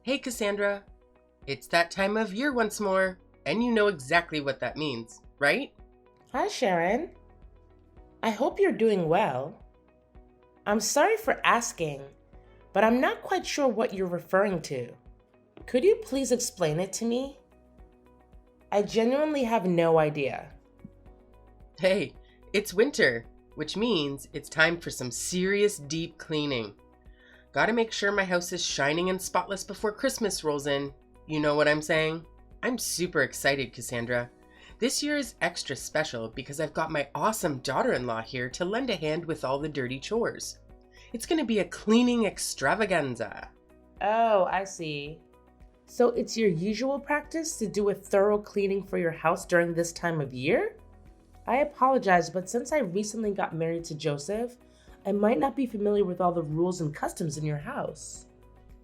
Hey Cassandra, it's that time of year once more, and you know exactly what that means, right? Hi, Sharon. I hope you're doing well. I'm sorry for asking, but I'm not quite sure what you're referring to. Could you please explain it to me? I genuinely have no idea. Hey, it's winter, which means it's time for some serious deep cleaning. Gotta make sure my house is shining and spotless before Christmas rolls in. You know what I'm saying? I'm super excited, Cassandra. This year is extra special because I've got my awesome daughter-in-law here to lend a hand with all the dirty chores. It's gonna be a cleaning extravaganza. Oh, I see. So it's your usual practice to do a thorough cleaning for your house during this time of year? I apologize, but since I recently got married to Joseph, I might not be familiar with all the rules and customs in your house.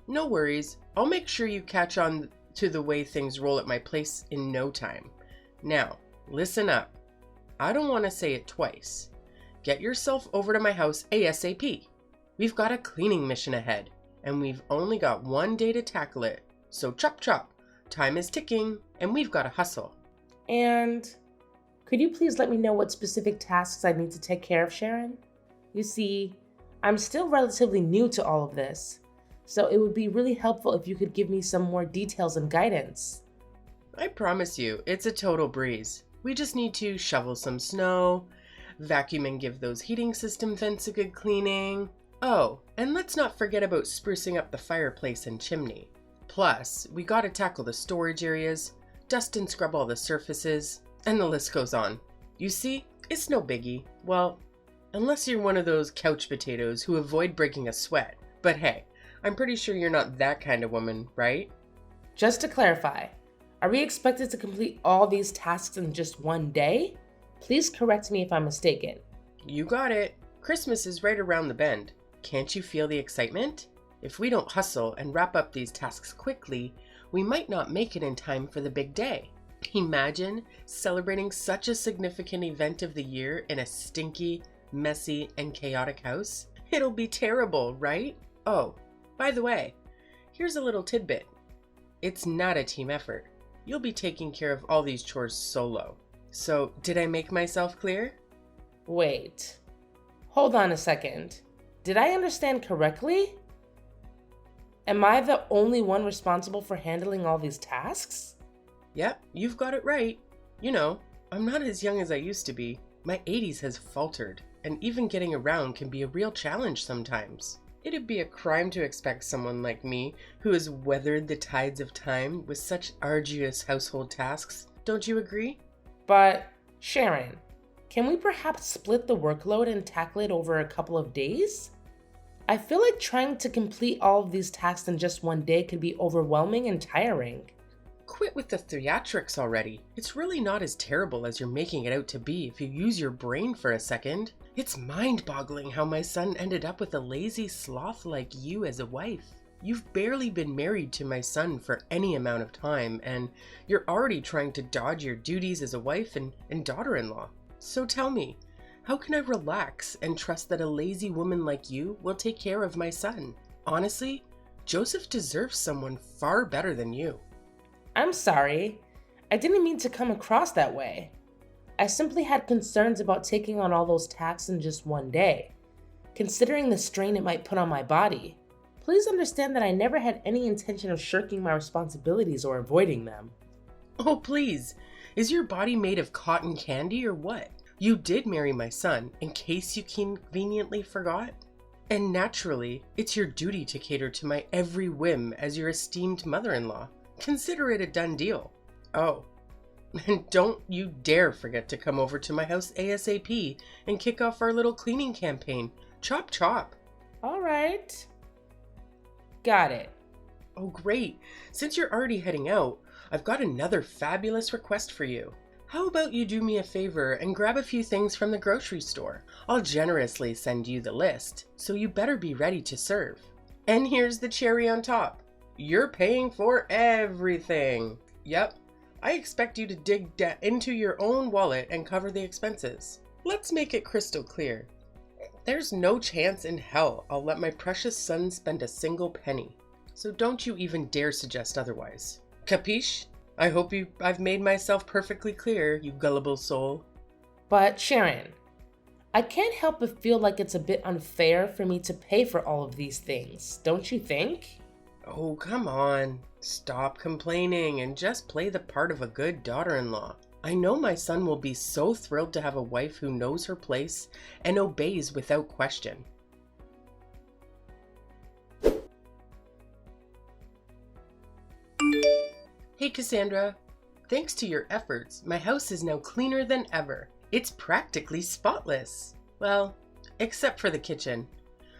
No worries, I'll make sure you catch on to the way things roll at my place in no time. Now, listen up. I don't want to say it twice. Get yourself over to my house ASAP. We've got a cleaning mission ahead, and we've only got one day to tackle it. So chop chop, time is ticking, and we've got to hustle. And could you please let me know what specific tasks I need to take care of, Sharon? You see, I'm still relatively new to all of this, so it would be really helpful if you could give me some more details and guidance. I promise you, it's a total breeze. We just need to shovel some snow, vacuum and give those heating system vents a good cleaning. Oh, and let's not forget about sprucing up the fireplace and chimney. Plus, we gotta tackle the storage areas, dust and scrub all the surfaces, and the list goes on. You see, it's no biggie. Well, unless you're one of those couch potatoes who avoid breaking a sweat. But hey, I'm pretty sure you're not that kind of woman, right? Just to clarify, are we expected to complete all these tasks in just one day? Please correct me if I'm mistaken. You got it. Christmas is right around the bend. Can't you feel the excitement? If we don't hustle and wrap up these tasks quickly, we might not make it in time for the big day. Imagine celebrating such a significant event of the year in a stinky, messy, and chaotic house. It'll be terrible, right? Oh, by the way, here's a little tidbit. It's not a team effort. You'll be taking care of all these chores solo. So, did I make myself clear? Wait, hold on a second. Did I understand correctly? Am I the only one responsible for handling all these tasks? Yep, you've got it right. You know, I'm not as young as I used to be. My 80s has faltered, and even getting around can be a real challenge sometimes. It'd be a crime to expect someone like me, who has weathered the tides of time with such arduous household tasks. Don't you agree? But, Sharon, can we perhaps split the workload and tackle it over a couple of days? I feel like trying to complete all of these tasks in just one day could be overwhelming and tiring. Quit with the theatrics already. It's really not as terrible as you're making it out to be if you use your brain for a second. It's mind-boggling how my son ended up with a lazy sloth like you as a wife. You've barely been married to my son for any amount of time, and you're already trying to dodge your duties as a wife and daughter-in-law. So tell me, how can I relax and trust that a lazy woman like you will take care of my son? Honestly, Joseph deserves someone far better than you. I'm sorry. I didn't mean to come across that way. I simply had concerns about taking on all those tasks in just one day, considering the strain it might put on my body. Please understand that I never had any intention of shirking my responsibilities or avoiding them. Oh, please. Is your body made of cotton candy or what? You did marry my son, in case you conveniently forgot. And naturally, it's your duty to cater to my every whim as your esteemed mother-in-law. Consider it a done deal. Oh, and don't you dare forget to come over to my house ASAP and kick off our little cleaning campaign. Chop chop. All right. Got it. Oh, great. Since you're already heading out, I've got another fabulous request for you. How about you do me a favor and grab a few things from the grocery store? I'll generously send you the list, so you better be ready to serve. And here's the cherry on top. You're paying for everything. Yep, I expect you to dig into your own wallet and cover the expenses. Let's make it crystal clear. There's no chance in hell I'll let my precious son spend a single penny. so don't you even dare suggest otherwise. Capiche? I hope I've made myself perfectly clear, you gullible soul. But Sharon, I can't help but feel like it's a bit unfair for me to pay for all of these things, don't you think? Oh, come on. Stop complaining and just play the part of a good daughter-in-law. I know my son will be so thrilled to have a wife who knows her place and obeys without question. Hey Cassandra, thanks to your efforts, my house is now cleaner than ever. It's practically spotless. Well, except for the kitchen,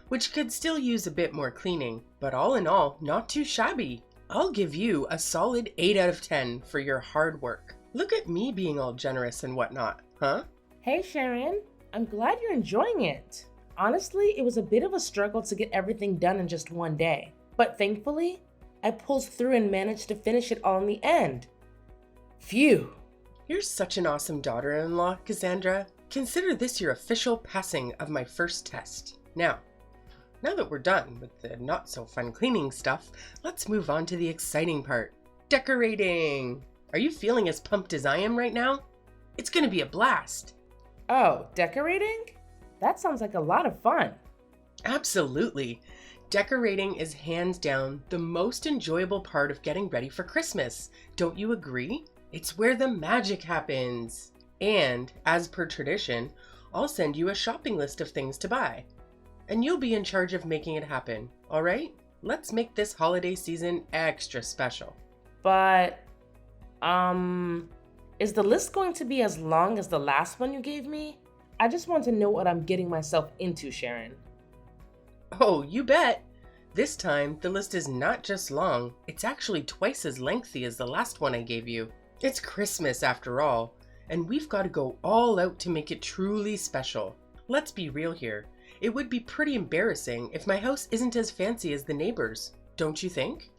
which could still use a bit more cleaning, but all in all, not too shabby. I'll give you a solid 8 out of 10 for your hard work. Look at me being all generous and whatnot, huh? Hey Sharon, I'm glad you're enjoying it. Honestly, it was a bit of a struggle to get everything done in just one day, but thankfully, I pulled through and managed to finish it all in the end. Phew! You're such an awesome daughter-in-law, Cassandra. Consider this your official passing of my first test. Now that we're done with the not-so-fun cleaning stuff, let's move on to the exciting part. Decorating! Are you feeling as pumped as I am right now? It's gonna be a blast! Oh, decorating? That sounds like a lot of fun. Absolutely! Decorating is hands down the most enjoyable part of getting ready for Christmas. Don't you agree? It's where the magic happens. And, as per tradition, I'll send you a shopping list of things to buy. And you'll be in charge of making it happen, alright? Let's make this holiday season extra special. But, is the list going to be as long as the last one you gave me? I just want to know what I'm getting myself into, Sharon. Oh, you bet! This time, the list is not just long, it's actually twice as lengthy as the last one I gave you. It's Christmas after all, and we've got to go all out to make it truly special. Let's be real here. It would be pretty embarrassing if my house isn't as fancy as the neighbors, don't you think?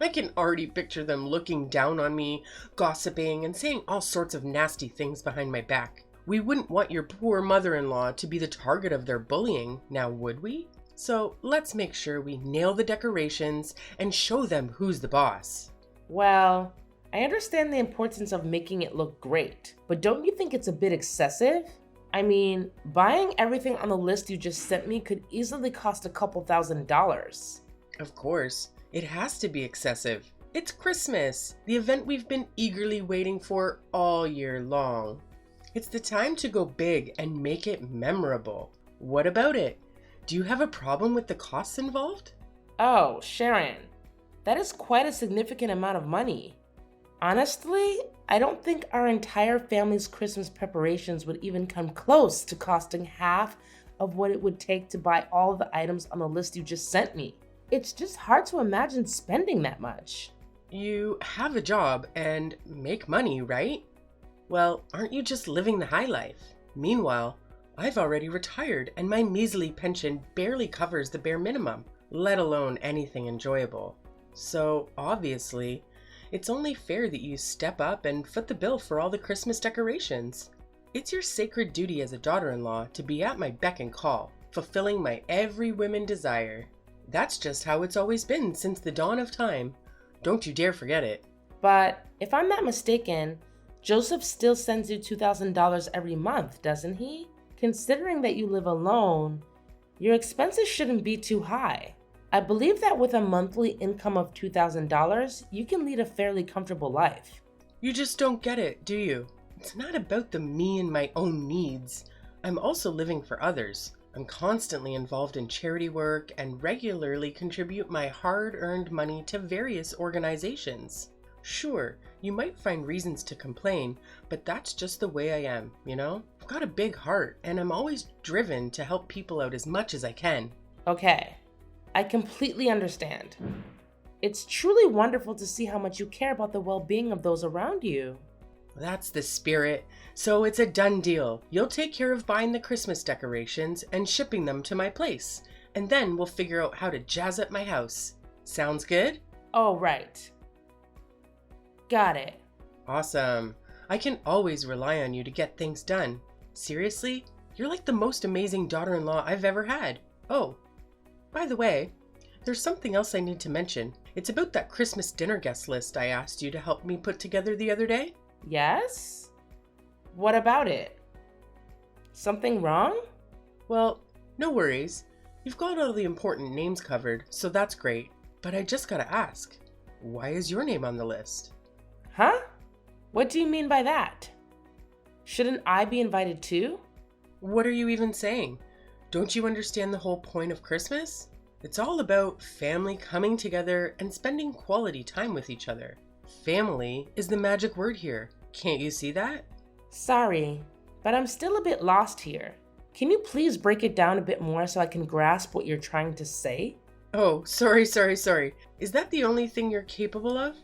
I can already picture them looking down on me, gossiping, and saying all sorts of nasty things behind my back. We wouldn't want your poor mother-in-law to be the target of their bullying, now would we? So let's make sure we nail the decorations and show them who's the boss. Well, I understand the importance of making it look great, but don't you think it's a bit excessive? I mean, buying everything on the list you just sent me could easily cost a couple $1,000s. Of course, it has to be excessive. It's Christmas, the event we've been eagerly waiting for all year long. It's the time to go big and make it memorable. What about it? Do you have a problem with the costs involved? Oh, Sharon, that is quite a significant amount of money. Honestly, I don't think our entire family's Christmas preparations would even come close to costing half of what it would take to buy all the items on the list you just sent me. It's just hard to imagine spending that much. You have a job and make money, right? Well, aren't you just living the high life? Meanwhile, I've already retired and my measly pension barely covers the bare minimum, let alone anything enjoyable. So, obviously, it's only fair that you step up and foot the bill for all the Christmas decorations. It's your sacred duty as a daughter-in-law to be at my beck and call, fulfilling my every whim desire. That's just how it's always been since the dawn of time. Don't you dare forget it. But if I'm not mistaken, Joseph still sends you $2,000 every month, doesn't he? Considering that you live alone, your expenses shouldn't be too high. I believe that with a monthly income of $2,000, you can lead a fairly comfortable life. You just don't get it, do you? It's not about the me and my own needs. I'm also living for others. I'm constantly involved in charity work and regularly contribute my hard-earned money to various organizations. Sure, you might find reasons to complain, but that's just the way I am, you know? I've got a big heart, and I'm always driven to help people out as much as I can. Okay, I completely understand. It's truly wonderful to see how much you care about the well-being of those around you. That's the spirit. So it's a done deal. You'll take care of buying the Christmas decorations and shipping them to my place, and then we'll figure out how to jazz up my house. Sounds good? Oh, right. Got it. Awesome. I can always rely on you to get things done. Seriously, you're like the most amazing daughter-in-law I've ever had. Oh, by the way, there's something else I need to mention. It's about that Christmas dinner guest list I asked you to help me put together the other day. Yes? What about it? Something wrong? Well, no worries. You've got all the important names covered, so that's great. But I just gotta ask, why is your name on the list? Huh? What do you mean by that? Shouldn't I be invited too? What are you even saying? Don't you understand the whole point of Christmas? It's all about family coming together and spending quality time with each other. Family is the magic word here. Can't you see that? Sorry, but I'm still a bit lost here. Can you please break it down a bit more so I can grasp what you're trying to say? Oh, sorry. Is that the only thing you're capable of?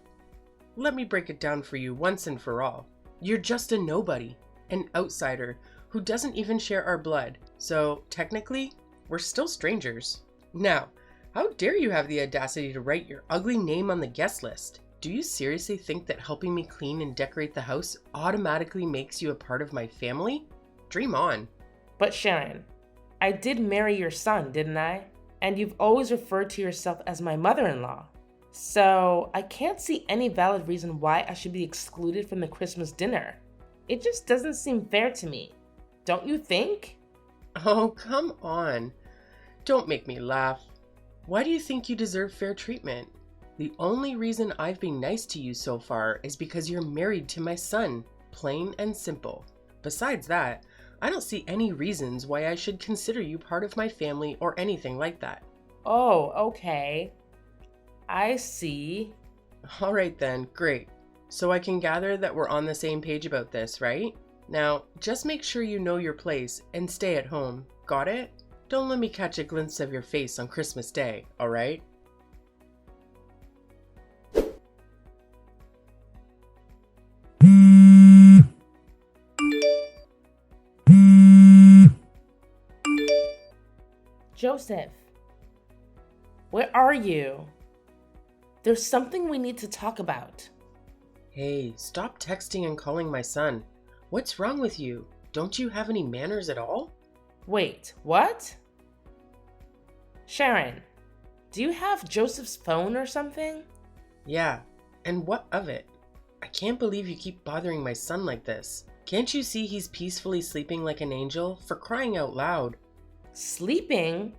Let me break it down for you once and for all. You're just a nobody, an outsider who doesn't even share our blood. So technically, we're still strangers. Now, how dare you have the audacity to write your ugly name on the guest list? Do you seriously think that helping me clean and decorate the house automatically makes you a part of my family? Dream on. But Sharon, I did marry your son, didn't I? And you've always referred to yourself as my mother-in-law. So I can't see any valid reason why I should be excluded from the Christmas dinner. It just doesn't seem fair to me. Don't you think? Oh, come on. Don't make me laugh. Why do you think you deserve fair treatment? The only reason I've been nice to you so far is because you're married to my son. Plain and simple. Besides that, I don't see any reasons why I should consider you part of my family or anything like that. Oh, okay. I see. All right then, great. So I can gather that we're on the same page about this, right? Now, just make sure you know your place and stay at home. Got it? Don't let me catch a glimpse of your face on Christmas Day, all right? Joseph, where are you? There's something we need to talk about. Hey, stop texting and calling my son. What's wrong with you? Don't you have any manners at all? Wait, what? Sharon, do you have Joseph's phone or something? Yeah, and what of it? I can't believe you keep bothering my son like this. Can't you see he's peacefully sleeping like an angel? For crying out loud. Sleeping?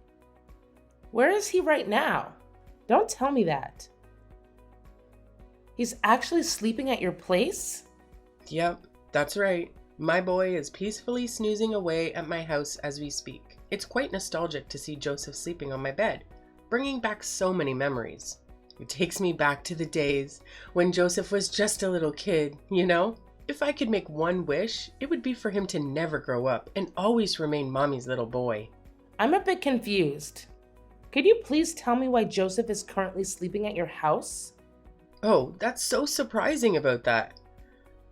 Where is he right now? Don't tell me that. He's actually sleeping at your place? Yep, that's right. My boy is peacefully snoozing away at my house as we speak. It's quite nostalgic to see Joseph sleeping on my bed, bringing back so many memories. It takes me back to the days when Joseph was just a little kid, you know? If I could make one wish, it would be for him to never grow up and always remain mommy's little boy. I'm a bit confused. Could you please tell me why Joseph is currently sleeping at your house? Oh, that's so surprising about that.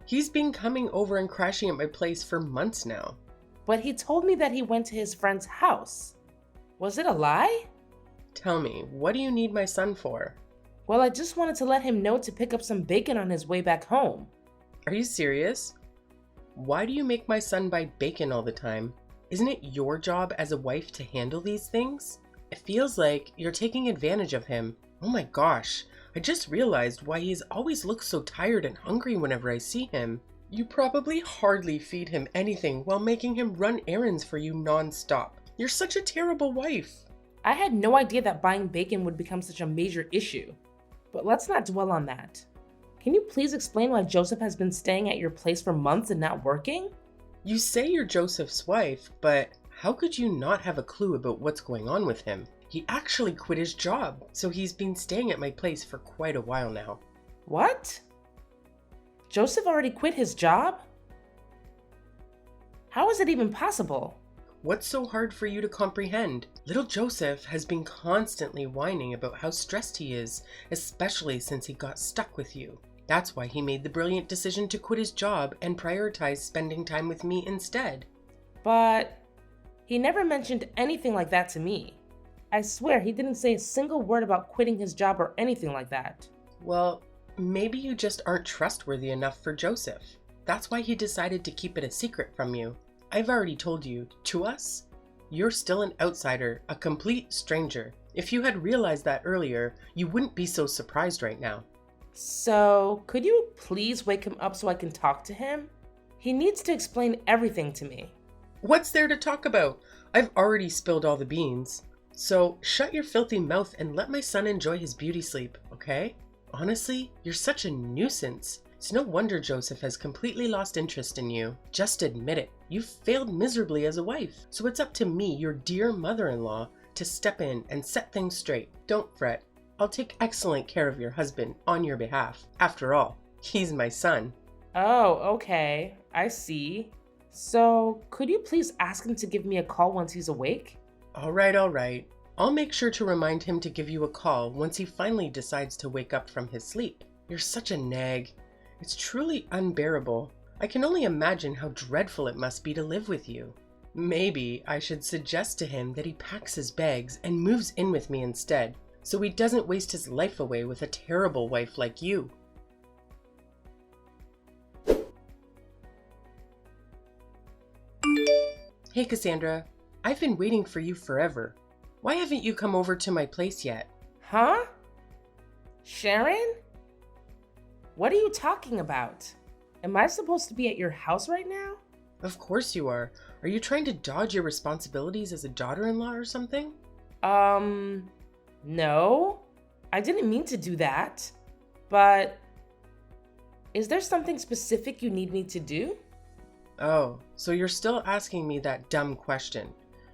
He's been coming over and crashing at my place for months now. But he told me that he went to his friend's house. Was it a lie? Tell me, what do you need my son for? Well, I just wanted to let him know to pick up some bacon on his way back home. Are you serious? Why do you make my son buy bacon all the time? Isn't it your job as a wife to handle these things? It feels like you're taking advantage of him. Oh my gosh, I just realized why he's always looks so tired and hungry whenever I see him. You probably hardly feed him anything while making him run errands for you non-stop. You're such a terrible wife. I had no idea that buying bacon would become such a major issue. But let's not dwell on that. Can you please explain why Joseph has been staying at your place for months and not working? You say you're Joseph's wife, but how could you not have a clue about what's going on with him? He actually quit his job, so he's been staying at my place for quite a while now. What? Joseph already quit his job? How is it even possible? What's so hard for you to comprehend? Little Joseph has been constantly whining about how stressed he is, especially since he got stuck with you. That's why he made the brilliant decision to quit his job and prioritize spending time with me instead. But he never mentioned anything like that to me. I swear he didn't say a single word about quitting his job or anything like that. Well, maybe you just aren't trustworthy enough for Joseph. That's why he decided to keep it a secret from you. I've already told you, to us, you're still an outsider, a complete stranger. If you had realized that earlier, you wouldn't be so surprised right now. So, could you please wake him up so I can talk to him? He needs to explain everything to me. What's there to talk about? I've already spilled all the beans. So shut your filthy mouth and let my son enjoy his beauty sleep, okay? Honestly, you're such a nuisance. It's no wonder Joseph has completely lost interest in you. Just admit it. You've failed miserably as a wife. So it's up to me, your dear mother-in-law, to step in and set things straight. Don't fret. I'll take excellent care of your husband on your behalf. After all, he's my son. Oh, okay. I see. So, could you please ask him to give me a call once he's awake? All right. I'll make sure to remind him to give you a call once he finally decides to wake up from his sleep. You're such a nag. It's truly unbearable. I can only imagine how dreadful it must be to live with you. Maybe I should suggest to him that he packs his bags and moves in with me instead, so he doesn't waste his life away with a terrible wife like you. Hey Cassandra, I've been waiting for you forever. Why haven't you come over to my place yet? Huh? Sharon? What are you talking about? Am I supposed to be at your house right now? Of course you are. Are you trying to dodge your responsibilities as a daughter-in-law or something? No. I didn't mean to do that. But is there something specific you need me to do? Oh, so you're still asking me that dumb question.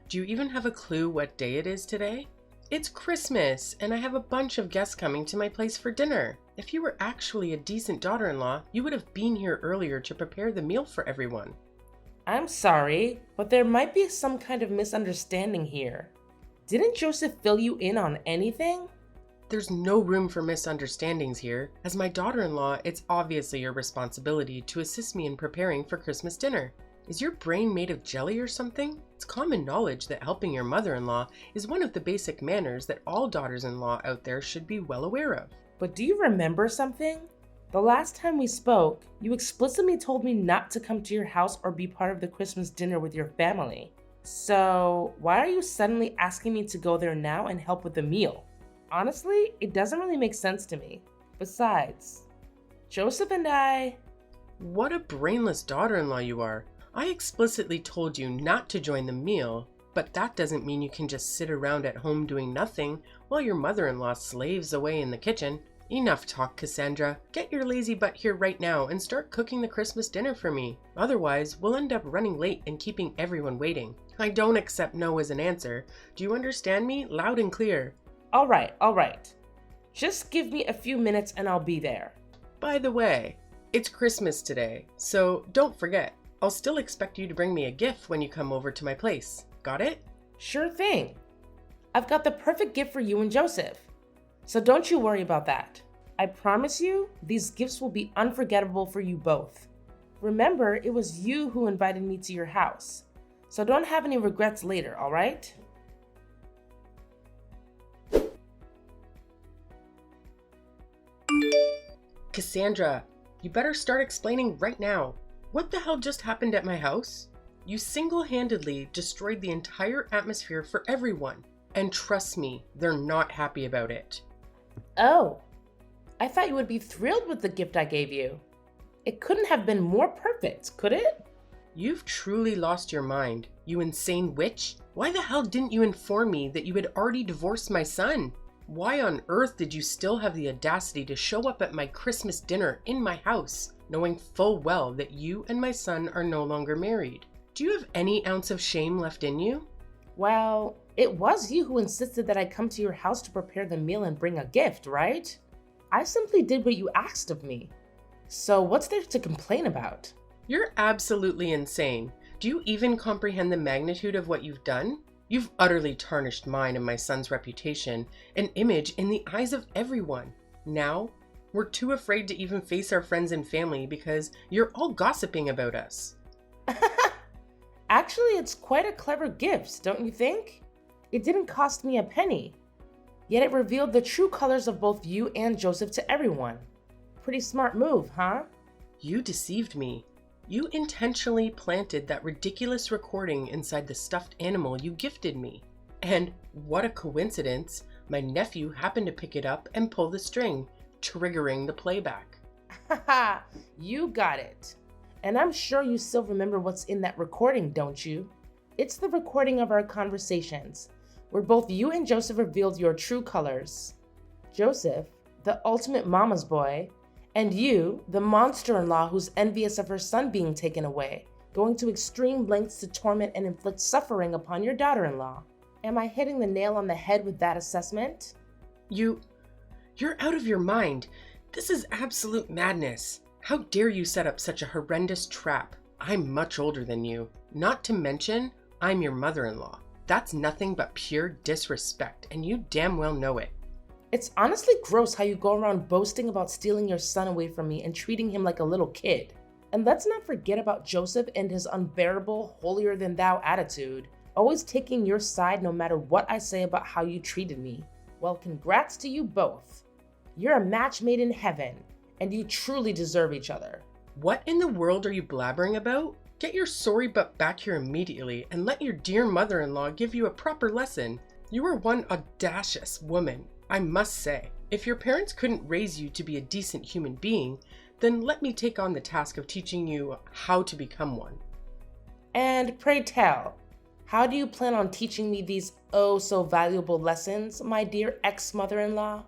Do you even have a clue what day it is today? It's Christmas, and I have a bunch of guests coming to my place for dinner. If you were actually a decent daughter-in-law, you would have been here earlier to prepare the meal for everyone. I'm sorry, but there might be some kind of misunderstanding here. Didn't Joseph fill you in on anything? There's no room for misunderstandings here. As my daughter-in-law, it's obviously your responsibility to assist me in preparing for Christmas dinner. Is your brain made of jelly or something? It's common knowledge that helping your mother-in-law is one of the basic manners that all daughters-in-law out there should be well aware of. But do you remember something? The last time we spoke, you explicitly told me not to come to your house or be part of the Christmas dinner with your family. So, why are you suddenly asking me to go there now and help with the meal? Honestly, it doesn't really make sense to me. Besides, Joseph and I... What a brainless daughter-in-law you are. I explicitly told you not to join the meal, but that doesn't mean you can just sit around at home doing nothing while your mother-in-law slaves away in the kitchen. Enough talk, Cassandra. Get your lazy butt here right now and start cooking the Christmas dinner for me. Otherwise, we'll end up running late and keeping everyone waiting. I don't accept no as an answer. Do you understand me? Loud and clear. All right. Just give me a few minutes and I'll be there. By the way, it's Christmas today, so don't forget. I'll still expect you to bring me a gift when you come over to my place. Got it? Sure thing. I've got the perfect gift for you and Joseph. So don't you worry about that. I promise you, these gifts will be unforgettable for you both. Remember, it was you who invited me to your house. So don't have any regrets later, all right? Cassandra, you better start explaining right now. What the hell just happened at my house? You single-handedly destroyed the entire atmosphere for everyone. And trust me, they're not happy about it. Oh, I thought you would be thrilled with the gift I gave you. It couldn't have been more perfect, could it? You've truly lost your mind, you insane witch. Why the hell didn't you inform me that you had already divorced my son? Why on earth did you still have the audacity to show up at my Christmas dinner in my house, knowing full well that you and my son are no longer married? Do you have any ounce of shame left in you? Well, it was you who insisted that I come to your house to prepare the meal and bring a gift, right? I simply did what you asked of me. So what's there to complain about? You're absolutely insane. Do you even comprehend the magnitude of what you've done? You've utterly tarnished mine and my son's reputation and image in the eyes of everyone. Now, we're too afraid to even face our friends and family because you're all gossiping about us. Actually, it's quite a clever gift, don't you think? It didn't cost me a penny. Yet it revealed the true colors of both you and Joseph to everyone. Pretty smart move, huh? You deceived me. You intentionally planted that ridiculous recording inside the stuffed animal you gifted me. And what a coincidence, my nephew happened to pick it up and pull the string, triggering the playback. Haha, you got it. And I'm sure you still remember what's in that recording, don't you? It's the recording of our conversations, where both you and Joseph revealed your true colors. Joseph, the ultimate mama's boy, and you, the monster-in-law who's envious of her son being taken away, going to extreme lengths to torment and inflict suffering upon your daughter-in-law. Am I hitting the nail on the head with that assessment? You're out of your mind. This is absolute madness. How dare you set up such a horrendous trap? I'm much older than you. Not to mention, I'm your mother-in-law. That's nothing but pure disrespect, and you damn well know it. It's honestly gross how you go around boasting about stealing your son away from me and treating him like a little kid. And let's not forget about Joseph and his unbearable, holier-than-thou attitude, always taking your side no matter what I say about how you treated me. Well, congrats to you both. You're a match made in heaven, and you truly deserve each other. What in the world are you blabbering about? Get your sorry butt back here immediately and let your dear mother-in-law give you a proper lesson. You are one audacious woman, I must say. If your parents couldn't raise you to be a decent human being, then let me take on the task of teaching you how to become one. And pray tell, how do you plan on teaching me these oh so valuable lessons, my dear ex-mother-in-law?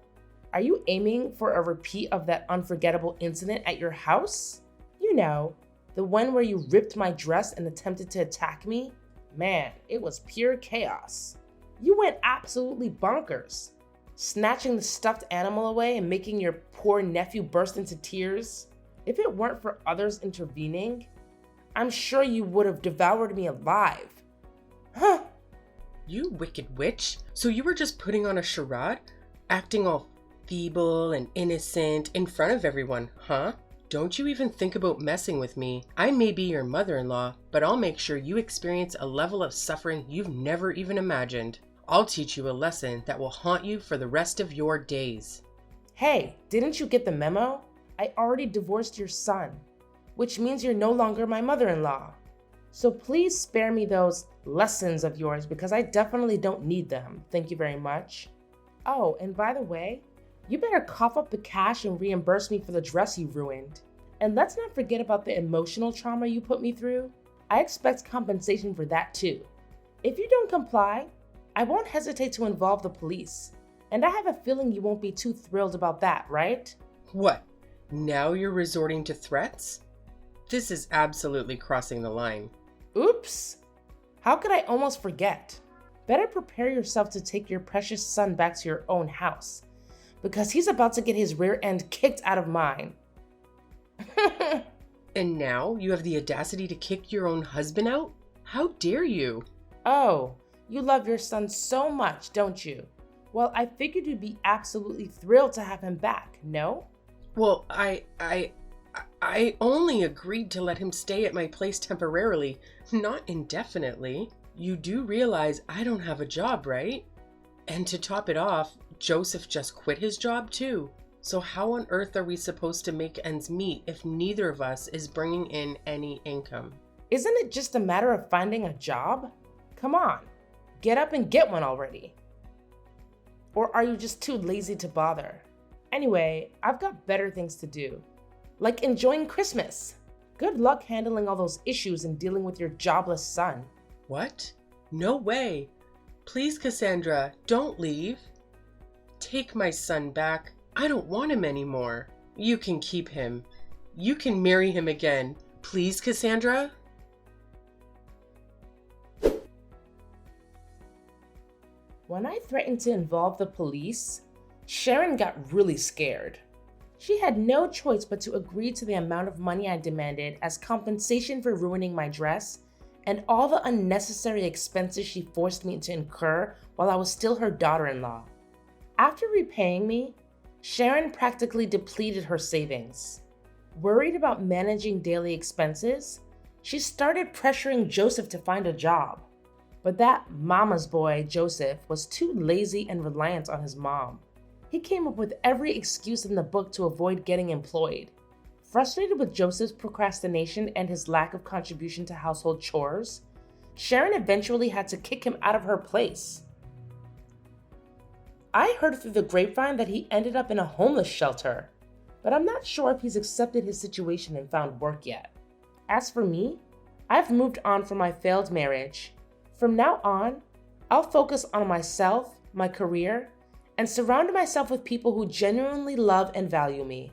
Are you aiming for a repeat of that unforgettable incident at your house? You know, the one where you ripped my dress and attempted to attack me? Man, it was pure chaos. You went absolutely bonkers, snatching the stuffed animal away and making your poor nephew burst into tears. If it weren't for others intervening, I'm sure you would have devoured me alive. Huh? You wicked witch. So you were just putting on a charade? Acting all feeble and innocent in front of everyone, huh? Don't you even think about messing with me. I may be your mother-in-law, but I'll make sure you experience a level of suffering you've never even imagined. I'll teach you a lesson that will haunt you for the rest of your days. Hey, didn't you get the memo? I already divorced your son, which means you're no longer my mother-in-law. So please spare me those lessons of yours because I definitely don't need them. Thank you very much. Oh, and by the way, you better cough up the cash and reimburse me for the dress you ruined. And let's not forget about the emotional trauma you put me through. I expect compensation for that too. If you don't comply, I won't hesitate to involve the police. And I have a feeling you won't be too thrilled about that, right? What? Now you're resorting to threats? This is absolutely crossing the line. Oops! How could I almost forget? Better prepare yourself to take your precious son back to your own house, because he's about to get his rear end kicked out of mine. And now you have the audacity to kick your own husband out? How dare you? Oh, you love your son so much, don't you? Well, I figured you'd be absolutely thrilled to have him back, no? Well, I only agreed to let him stay at my place temporarily, not indefinitely. You do realize I don't have a job, right? And to top it off, Joseph just quit his job too. So how on earth are we supposed to make ends meet if neither of us is bringing in any income? Isn't it just a matter of finding a job? Come on, get up and get one already. Or are you just too lazy to bother? Anyway, I've got better things to do, like enjoying Christmas. Good luck handling all those issues and dealing with your jobless son. What? No way. Please, Cassandra, don't leave. Take my son back. I don't want him anymore. You can keep him. You can marry him again. Please, Cassandra? When I threatened to involve the police, Sharon got really scared. She had no choice but to agree to the amount of money I demanded as compensation for ruining my dress and all the unnecessary expenses she forced me to incur while I was still her daughter-in-law. After repaying me, Sharon practically depleted her savings. Worried about managing daily expenses, she started pressuring Joseph to find a job. But that mama's boy, Joseph, was too lazy and reliant on his mom. He came up with every excuse in the book to avoid getting employed. Frustrated with Joseph's procrastination and his lack of contribution to household chores, Sharon eventually had to kick him out of her place. I heard through the grapevine that he ended up in a homeless shelter, but I'm not sure if he's accepted his situation and found work yet. As for me, I've moved on from my failed marriage. From now on, I'll focus on myself, my career, and surround myself with people who genuinely love and value me.